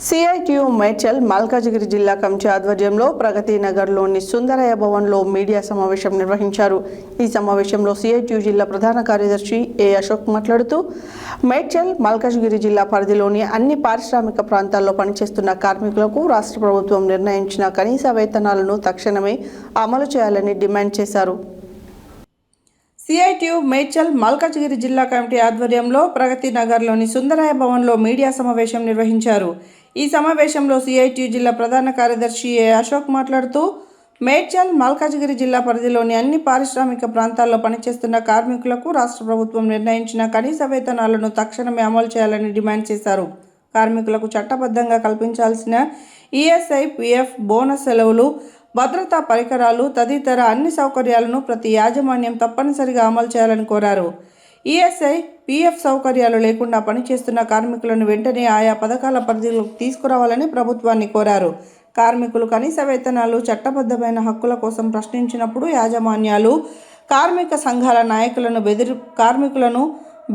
CITU Medchal Malkajgiri జిల్లా committee ఆధ్వర్యంలో ప్రగతి నగర్లోని సుందరయ్య భవన్లో మీడియా సమావేశం నిర్వహించారు. ఈ సమావేశంలో సిఐటియు జిల్లా ప్రధాన కార్యదర్శి ఏ అశోక్ మాట్లాడుతూ మేడ్చల్ మల్కాజిగిరి జిల్లా పరిధిలోని అన్ని పారిశ్రామిక ప్రాంతాల్లో పనిచేస్తున్న కార్మికులకు రాష్ట్ర ప్రభుత్వం నిర్ణయించిన కనీస వేతనాలను తక్షణమే అమలు చేయాలని డిమాండ్ చేశారు. సిఐటియు మేడ్చల్ మల్కాజిగిరి జిల్లా కమిటీ ఆధ్వర్యంలో ప్రగతి నగర్లోని సుందరయ్య భవన్లో మీడియా సమావేశం నిర్వహించారు. ఈ సమావేశంలో సిఐటియు జిల్లా ప్రధాన కార్యదర్శి ఏ అశోక్ మాట్లాడుతూ మేడ్చల్ మల్కాజిగిరి జిల్లా పరిధిలోని అన్ని పారిశ్రామిక ప్రాంతాల్లో పనిచేస్తున్న కార్మికులకు రాష్ట్ర ప్రభుత్వం నిర్ణయించిన కనీస వేతనాలను తక్షణమే అమలు చేయాలని డిమాండ్ చేశారు. కార్మికులకు చట్టబద్ధంగా కల్పించాల్సిన ఈఎస్ఐ, పిఎఫ్, బోనస్ సెలవులు, భద్రతా పరికరాలు తదితర అన్ని సౌకర్యాలను ప్రతి యాజమాన్యం తప్పనిసరిగా అమలు చేయాలని కోరారు. ఈఎస్ఐ, పిఎఫ్ సౌకర్యాలు లేకుండా పనిచేస్తున్న కార్మికులను వెంటనే ఆయా పథకాల పరిధిలోకి తీసుకురావాలని ప్రభుత్వాన్ని కోరారు. కార్మికులు కనీస వేతనాలు, చట్టబద్ధమైన హక్కుల కోసం ప్రశ్నించినప్పుడు యాజమాన్యాలు కార్మిక సంఘాల నాయకులను కార్మికులను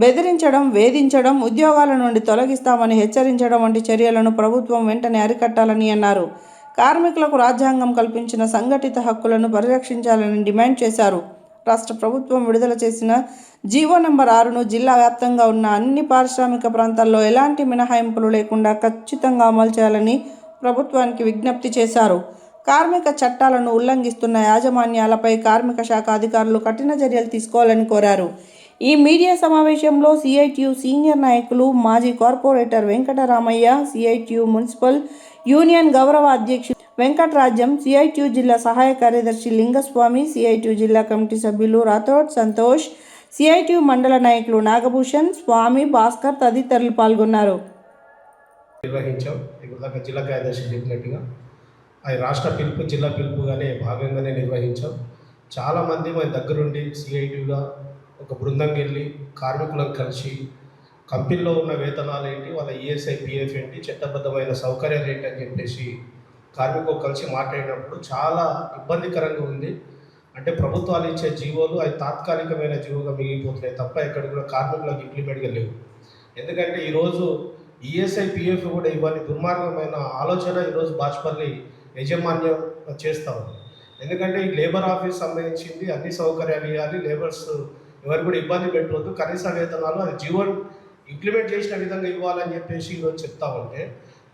బెదిరించడం, వేధించడం, ఉద్యోగాల నుండి తొలగిస్తామని హెచ్చరించడం వంటి చర్యలను ప్రభుత్వం వెంటనే అరికట్టాలని అన్నారు. కార్మికులకు రాజ్యాంగం కల్పించిన సంఘటిత హక్కులను పరిరక్షించాలని డిమాండ్ చేశారు. రాష్ట్ర ప్రభుత్వం విడుదల చేసిన జీవో నంబర్ 6ను జిల్లా వ్యాప్తంగా ఉన్న అన్ని పారిశ్రామిక ప్రాంతాల్లో ఎలాంటి మినహాయింపులు లేకుండా ఖచ్చితంగా అమలు చేయాలని ప్రభుత్వానికి విజ్ఞప్తి చేశారు. కార్మిక చట్టాలను ఉల్లంఘిస్తున్న యాజమాన్యాలపై కార్మిక శాఖ అధికారులు కఠిన చర్యలు తీసుకోవాలని కోరారు. ఈ మీడియా సమావేశంలో సిఐటియు సీనియర్ నాయకులు, మాజీ corporator Venkataramaiah, CITU municipal union గౌరవ అధ్యక్షుడు వెంకటరాజ్యం, సిఐటియు జిల్లా సహాయ కార్యదర్శి లింగస్వామి, సిఐటియు జిల్లా కమిటీ సభ్యులు రాథోడ్ సంతోష్, సిఐటియు మండల నాయకులు నాగభూషణ్, స్వామి, భాస్కర్ తదితరులు పాల్గొన్నారు. నిర్వహించాం. ఇప్పుడు జిల్లా కార్యదర్శి చెప్పినట్టుగా అది రాష్ట్ర పిలుపు, జిల్లా పిలుపుగానే భాగంగానే నిర్వహించాం. చాలామంది మన దగ్గరుండి సిఐటియుగా ఒక బృందం వెళ్ళి కార్మికులను కలిసి కంపెనీలో ఉన్న వేతనాలు ఏంటి, వాళ్ళ ఈఎస్ఐ, పిఎఫ్ ఏంటి, చట్టబద్ధమైన సౌకర్యాలు ఏంటి అని చెప్పేసి కార్మికులు కలిసి మాట్లాడినప్పుడు చాలా ఇబ్బందికరంగా ఉంది. అంటే ప్రభుత్వాలు ఇచ్చే జీవోలు అవి తాత్కాలికమైన జీవోగా మిగిలిపోతున్నాయి తప్ప ఎక్కడ కూడా కార్మికులకు ఇంప్లిమెంట్గా లేవు. ఎందుకంటే ఈరోజు ఈఎస్ఐ, పిఎఫ్ కూడా ఇవ్వని దుర్మార్గమైన ఆలోచన ఈరోజు బాజ్పల్లి యాజమాన్యం చేస్తూ ఉంది. ఎందుకంటే ఈ లేబర్ ఆఫీస్ సంబంధించింది అన్ని సౌకర్యాలు ఇవ్వాలి, లేబర్స్ ఎవరు కూడా ఇబ్బంది పెట్టవద్దు, కనీస వేతనాలు అది జీవో ఇంప్లిమెంట్ చేసిన విధంగా ఇవ్వాలని చెప్పేసి ఈరోజు చెప్తా ఉంటే,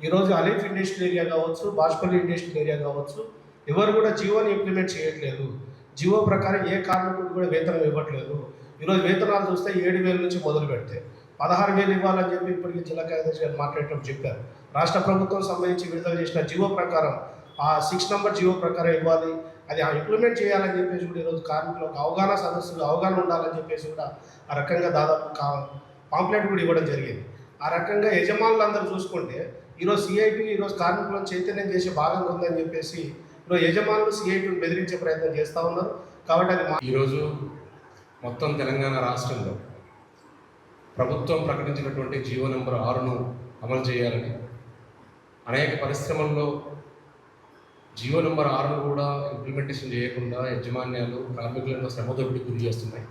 ఈరోజు అలీఫ్ ఇండస్ట్రియల్ ఏరియా కావచ్చు, బాజ్పల్లి ఇండస్ట్రియల్ ఏరియా కావచ్చు, ఎవరు కూడా జీవోని ఇంప్లిమెంట్ చేయట్లేదు. జీవో ప్రకారం ఏ కార్మికుడు కూడా వేతనం ఇవ్వట్లేదు. ఈరోజు వేతనాలు చూస్తే 7,000 నుంచి మొదలు పెడితే 16,000 ఇవ్వాలని చెప్పి ఇప్పటికీ జిల్లా కార్యదర్శి గారు మాట్లాడేటప్పుడు చెప్పారు. రాష్ట్ర ప్రభుత్వం సంబంధించి విడుదల చేసిన జీవో ప్రకారం ఆ 6 నంబర్ జీవో ప్రకారం ఇవ్వాలి, అది ఇంప్లిమెంట్ చేయాలని చెప్పేసి కూడా ఈరోజు కార్మికులకు అవగాహన సదస్సులు అవగాహన ఉండాలని చెప్పేసి కూడా ఆ రకంగా దాదాపు పాంప్లెట్ కూడా ఇవ్వడం జరిగింది. ఆ రకంగా యజమానులందరూ చూసుకుంటే ఈరోజు సిఐటి ఈరోజు కార్మికులను చైతన్యం చేసే భాగంగా ఉందని చెప్పేసి ఈరోజు యజమానులు సిఐటిని బెదిరించే ప్రయత్నం చేస్తూ ఉన్నారు. కాబట్టి అది ఈరోజు మొత్తం తెలంగాణ రాష్ట్రంలో ప్రభుత్వం ప్రకటించినటువంటి జీవో నెంబర్ 6ను అమలు చేయాలని అనేక పరిశ్రమల్లో జీవో నెంబర్ 6ను కూడా ఇంప్లిమెంటేషన్ చేయకుండా యజమాన్యాలు కార్మికులను శ్రమదోపిడికి గురి చేస్తున్నాయి.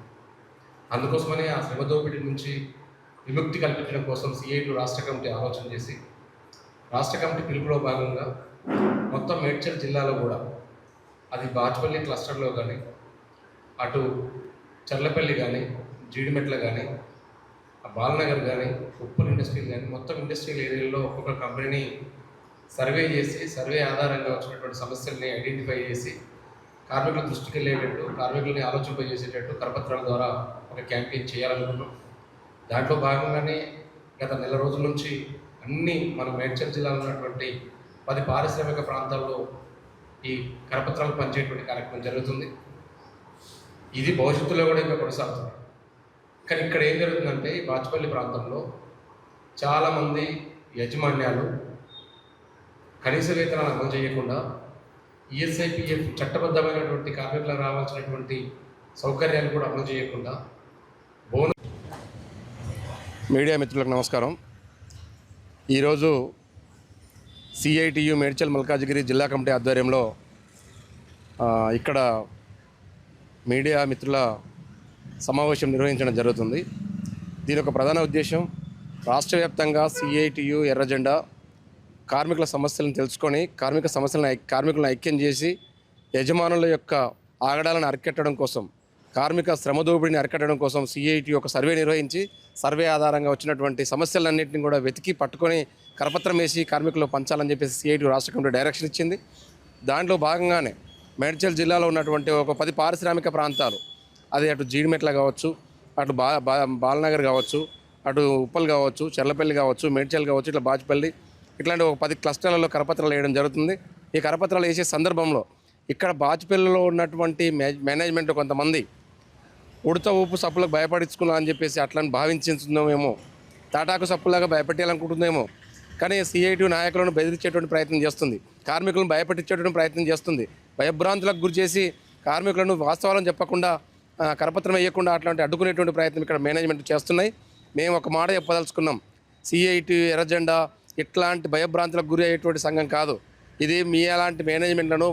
అందుకోసమనే ఆ శ్రమదోపిడి నుంచి విముక్తి కల్పించడం కోసం సిఐటి రాష్ట్ర కమిటీ ఆలోచన చేసి రాష్ట్ర కమిటీ పిలుపులో భాగంగా మొత్తం మేడ్చల్ జిల్లాలో కూడా అది బాజ్పల్లి క్లస్టర్లో కానీ, అటు చర్లపల్లి కానీ, జీడిమెట్ల కానీ, బాలనగర్ కానీ, ఉప్పల్ ఇండస్ట్రీలు కానీ, మొత్తం ఇండస్ట్రియల్ ఏరియాలో ఒక్కొక్క కంపెనీని సర్వే చేసి సర్వే ఆధారంగా వచ్చినటువంటి సమస్యల్ని ఐడెంటిఫై చేసి కార్మికుల దృష్టికి వెళ్ళేటట్టు, కార్మికులని ఆలోచింపజేసేటట్టు కరపత్రాల ద్వారా ఒక క్యాంపెయిన్ చేయాలనుకున్నాం. దాంట్లో భాగంగానే గత నెల రోజుల నుంచి అన్ని మన మేడ్చల్ జిల్లాలో ఉన్నటువంటి 10 పారిశ్రామిక ప్రాంతాల్లో ఈ కరపత్రాలు పనిచేయటువంటి కార్యక్రమం జరుగుతుంది. ఇది భవిష్యత్తులో కూడా ఇంకా కొనసాగుతుంది. కానీ ఇక్కడ ఏం జరుగుతుందంటే ఈ బాజ్పల్లి ప్రాంతంలో చాలామంది యజమాన్యాలు కనీస వేతనాలు అమలు చేయకుండా ఈఎస్ఐ, పిఎఫ్ చట్టబద్ధమైనటువంటి కార్మికులకు రావాల్సినటువంటి సౌకర్యాలు కూడా అమలు చేయకుండా మీడియా మిత్రులకు నమస్కారం. ఈరోజు సిఐటియు మేడ్చల్ మల్కాజిగిరి జిల్లా కమిటీ ఆధ్వర్యంలో ఇక్కడ మీడియా మిత్రుల సమావేశం నిర్వహించడం జరుగుతుంది. దీని ఒక ప్రధాన ఉద్దేశం రాష్ట్ర వ్యాప్తంగా సిఐటియు ఎర్రజెండా కార్మికుల సమస్యలను తెలుసుకొని కార్మికులను ఐక్యం చేసి యజమానుల యొక్క ఆగడాలను అరికట్టడం కోసం, కార్మిక శ్రమ దోపిడీని అరికట్టడం కోసం సిఐటి ఒక సర్వే నిర్వహించి సర్వే ఆధారంగా వచ్చినటువంటి సమస్యలన్నింటినీ కూడా వెతికి పట్టుకొని కరపత్రం వేసి కార్మికులు పంచాలని చెప్పేసి సిఐటి రాష్ట్ర కమిటీ డైరెక్షన్ ఇచ్చింది. దాంట్లో భాగంగానే మేడ్చల్ జిల్లాలో ఉన్నటువంటి ఒక 10 పారిశ్రామిక ప్రాంతాలు, అది అటు జీడిమెట్ల కావచ్చు, అటు బాలనగర్ కావచ్చు, అటు ఉప్పల్ కావచ్చు, చెర్లపల్లి కావచ్చు, మేడ్చల్ కావచ్చు, ఇట్లా బాచుపల్లి, ఇట్లాంటి ఒక 10 క్లస్టర్లలో కరపత్రాలు వేయడం జరుగుతుంది. ఈ కరపత్రాలు వేసే సందర్భంలో ఇక్కడ బాచుపల్లిలో ఉన్నటువంటి మేనేజ్మెంట్ కొంతమంది ఉడత ఊపు సప్పులకు భయపడించుకున్నా అని చెప్పేసి అట్లని భావించుందేమో, తాటాకు సప్పులాగా భయపెట్టాలనుకుంటుందేమో. కానీ సిఐటి నాయకులను బెదిరించేటువంటి ప్రయత్నం చేస్తుంది, కార్మికులను భయపెట్టించేటువంటి ప్రయత్నం చేస్తుంది, భయభ్రాంతులకు గురి చేసి కార్మికులను వాస్తవాలను చెప్పకుండా కరపత్రం వేయకుండా అట్లాంటి అడ్డుకునేటువంటి ప్రయత్నం ఇక్కడ మేనేజ్మెంట్ చేస్తున్నాయి. మేము ఒక మాట చెప్పదలుచుకున్నాం, సిఐటి ఎర్రజెండా ఇట్లాంటి భయభ్రాంతులకు గురి అయ్యేటువంటి సంఘం కాదు. ఇది మీ అలాంటి మేనేజ్మెంట్లను,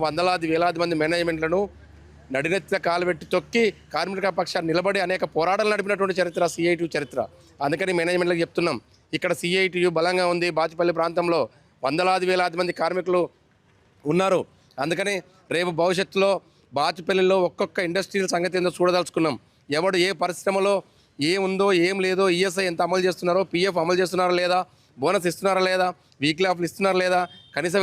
వేలాది మంది మేనేజ్మెంట్లను నడినెత్తిన కాలు పెట్టి తొక్కి కార్మిక పక్షాన్ని నిలబడి అనేక పోరాటాలు నడిపినటువంటి చరిత్ర సిఐటి చరిత్ర. అందుకని మేనేజ్మెంట్లకు చెప్తున్నాం, ఇక్కడ సిఐటియు బలంగా ఉంది. బాచుపల్లి ప్రాంతంలో వేలాది మంది కార్మికులు ఉన్నారు. అందుకని రేపు భవిష్యత్తులో బాచుపల్లిలో ఒక్కొక్క ఇండస్ట్రియల్ సంగతి ఏందో చూడదలుచుకున్నాం. ఎవడు ఏ పరిశ్రమలో ఏముందో ఏం లేదో, ఈఎస్ఐ ఎంత అమలు చేస్తున్నారో, పిఎఫ్ అమలు చేస్తున్నారా లేదా, బోనస్ ఇస్తున్నారా లేదా, వీక్లీ ఆఫ్లు ఇస్తున్నారా లేదా, కనీస